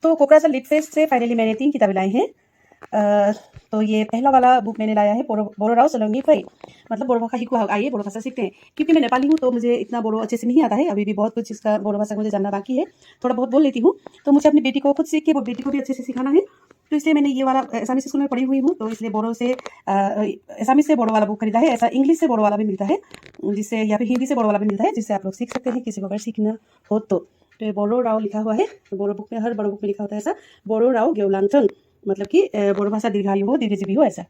तो Kokrajhar lit fest से finally मैंने 3 किताबें लाई हैं। तो ये पहला वाला बुक मैंने लाया है बोरो राव सोलंकी फई, मतलब बोरो भाषा हिकु आइए बोरो भाषा सीखते हैं। क्योंकि मैं नेपाली हूँ तो मुझे इतना बोरो अच्छे से नहीं आता है, अभी भी बहुत कुछ इसका बोरो भाषा मुझे जानना बाकी है, थोड़ा बहुत बोल लेती हूँ। तो मुझे अपनी बेटी को खुद सीख के वो बेटी को भी अच्छे से सिखाना है, तो इसलिए मैंने ये वाला एसामीस स्कूल में पढ़ी हुई हूँ, तो इसलिए बोरो से एसामीस से बोरो वाला बुक खरीदा है। ऐसा इंग्लिश से बोरो वाला भी मिलता है, जिससे या फिर हिंदी से बोरो वाला भी मिलता है, जिससे आप लोग सीख सकते हैं किसी को अगर सीखना हो तो। ये बोरो राव लिखा हुआ है, तो बोरो बुक में हर बोरो बुक में लिखा होता है ऐसा, बोरो राव गेवलांगचंग, मतलब कि बोरो भाषा दीर्घायु हो दीर्घजीवी हो ऐसा।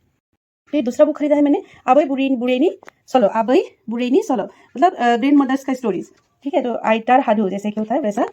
फिर दूसरा बुक खरीदा है मैंने आबई बुरेनी सोलो, आबई बुरेनी सोलो मतलब ग्रैंड मदर्स का स्टोरीज, ठीक है। तो आइटार हाडू जैसे कि होता है वैसा,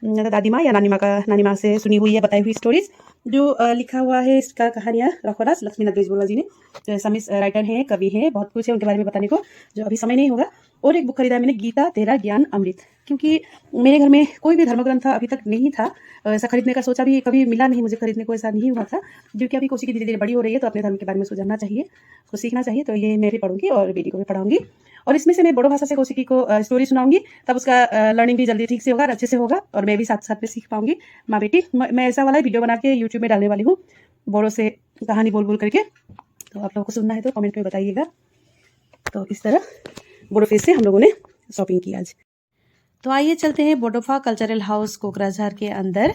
दादी माँ या नानी माँ से सुनी हुई या बताई हुई स्टोरीज जो लिखा हुआ है। इसका कहानियाँ रखोदास लक्ष्मीनाथ बेजबरुआ जी ने, जो एसामीस राइटर हैं, कवि हैं, बहुत कुछ है उनके बारे में बताने को, जो अभी समय नहीं होगा। और एक बुक खरीदा है मैंने, गीता तेरा ज्ञान अमृत, क्योंकि मेरे घर में कोई भी धर्मग्रंथ अभी तक नहीं था, ऐसा खरीदने का सोचा भी कभी मिला नहीं मुझे, खरीदने को ऐसा नहीं हुआ था, क्योंकि अभी कोशिश धीरे धीरे बड़ी हो रही है तो अपने धर्म के बारे में उसको जानना चाहिए, उसको सीखना चाहिए। तो ये मैं भी पढ़ूंगी और बेटी को भी पढ़ाऊंगी, और इसमें से मैं बोडो भाषा से कौशिकी को स्टोरी सुनाऊंगी, तब उसका लर्निंग भी जल्दी ठीक से होगा और अच्छे से होगा, और मैं भी साथ साथ में सीख पाऊंगी माँ बेटी। मैं ऐसा वाला वीडियो बना के यूट्यूब में डालने वाली हूँ, बोडो से कहानी बोल बोल करके। तो आप लोगों को सुनना है तो कमेंट में बताइएगा। तो इस तरह बोडो फेस्ट से हम लोगों ने शॉपिंग की आज। तो आइए चलते हैं बोडोफा कल्चरल हाउस कोकराझार के अंदर।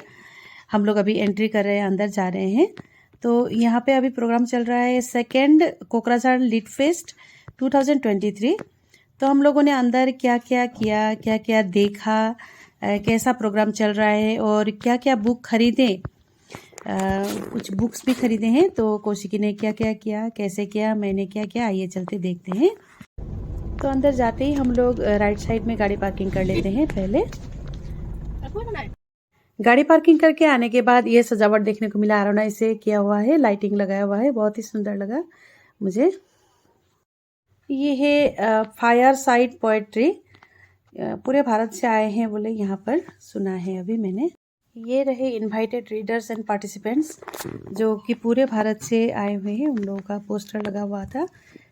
हम लोग अभी एंट्री कर रहे हैं, अंदर जा रहे हैं। तो यहाँ पे अभी प्रोग्राम चल रहा है सेकेंड कोकराझार लिट फेस्ट 2023। तो हम लोगों ने अंदर क्या क्या किया, क्या क्या देखा, कैसा प्रोग्राम चल रहा है और क्या क्या बुक खरीदे, कुछ बुक्स भी खरीदे हैं। तो कौशिकी ने क्या क्या किया, कैसे किया, मैंने क्या किया, आइए चलते देखते हैं। तो अंदर जाते ही हम लोग राइट साइड में गाड़ी पार्किंग कर लेते हैं। पहले गाड़ी पार्किंग करके आने के बाद ये सजावट देखने को मिला, आरोना इसे किया हुआ है, लाइटिंग लगाया हुआ है, बहुत ही सुंदर लगा मुझे। ये है फायर साइड पोएट्री, पूरे भारत से आए हैं बोले यहाँ पर, सुना है अभी मैंने। ये रहे इनवाइटेड रीडर्स एंड पार्टिसिपेंट्स, जो कि पूरे भारत से आए हुए हैं, उन लोगों का पोस्टर लगा हुआ था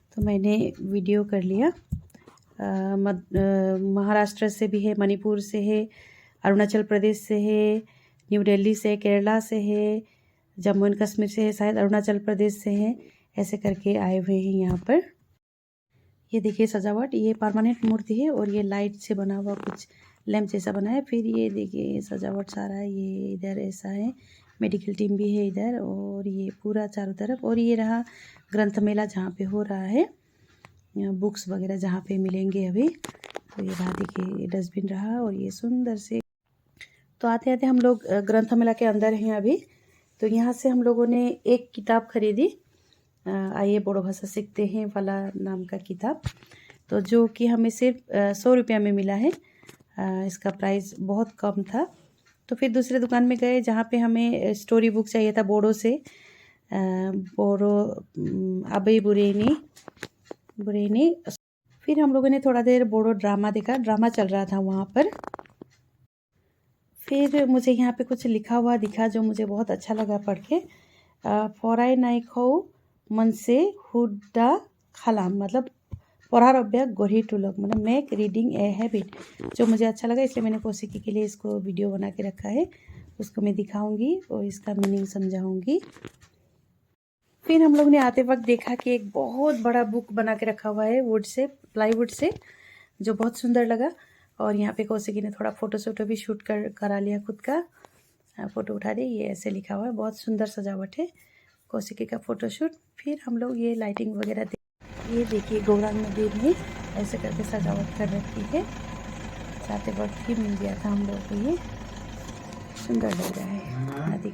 तो मैंने वीडियो कर लिया। महाराष्ट्र से भी है, मणिपुर से है, अरुणाचल प्रदेश से है, न्यू दिल्ली से, केरला से है, जम्मू एंड कश्मीर से है, शायद अरुणाचल प्रदेश से है, ऐसे करके आए हुए हैं यहाँ पर। ये देखिए सजावट, ये परमानेंट मूर्ति है और ये लाइट से बना हुआ कुछ लैंप जैसा बना है। फिर ये देखिए सजावट सारा, ये इधर ऐसा है, मेडिकल टीम भी है इधर, और ये पूरा चारों तरफ। और ये रहा ग्रंथ मेला जहाँ पे हो रहा है, बुक्स वगैरह जहाँ पे मिलेंगे अभी। तो ये रहा देखिए डस्टबिन रहा, और ये सुंदर से। तो आते आते हम लोग ग्रंथ मेला के अंदर हैं अभी। तो यहाँ से हम लोगों ने एक किताब खरीदी, आइए बोडो भाषा सीखते हैं वाला नाम का किताब, तो जो कि हमें सिर्फ 100 रुपया में मिला है। इसका प्राइस बहुत कम था। तो फिर दूसरे दुकान में गए जहाँ पे हमें स्टोरी बुक चाहिए था बोडो से, बोडो आबई बुरेनी। फिर हम लोगों ने थोड़ा देर बोडो ड्रामा देखा, ड्रामा चल रहा था वहाँ पर। फिर मुझे यहाँ पे कुछ लिखा हुआ दिखा जो मुझे बहुत अच्छा लगा पढ़ के, फॉराई नाइखो मन से हुडा खलाम, मतलब पढ़ार अभ्यास गढ़ी टुलक, मतलब मेक रीडिंग ए हैबिट, जो मुझे अच्छा लगा इसलिए मैंने कौशिकी के लिए इसको वीडियो बना के रखा है, उसको मैं दिखाऊंगी और इसका मीनिंग समझाऊंगी। फिर हम लोग ने आते वक्त देखा कि एक बहुत बड़ा बुक बना के रखा हुआ है वुड से, प्लाईवुड से, जो बहुत सुंदर लगा। और यहाँ पे कौशिकी ने थोड़ा फोटो भी शूट करा लिया, खुद का फ़ोटो उठा दी। ये ऐसे लिखा हुआ है, बहुत सुंदर सजावट है, कौशिकी का फ़ोटोशूट। फिर हम लोग ये लाइटिंग वगैरह ये देखिए गौरांग नदी में ऐसे करके सजावट कर रखी है, जाते वक्त ही मिल गया था हम लोग को, ये सुंदर लग रहा है नदी।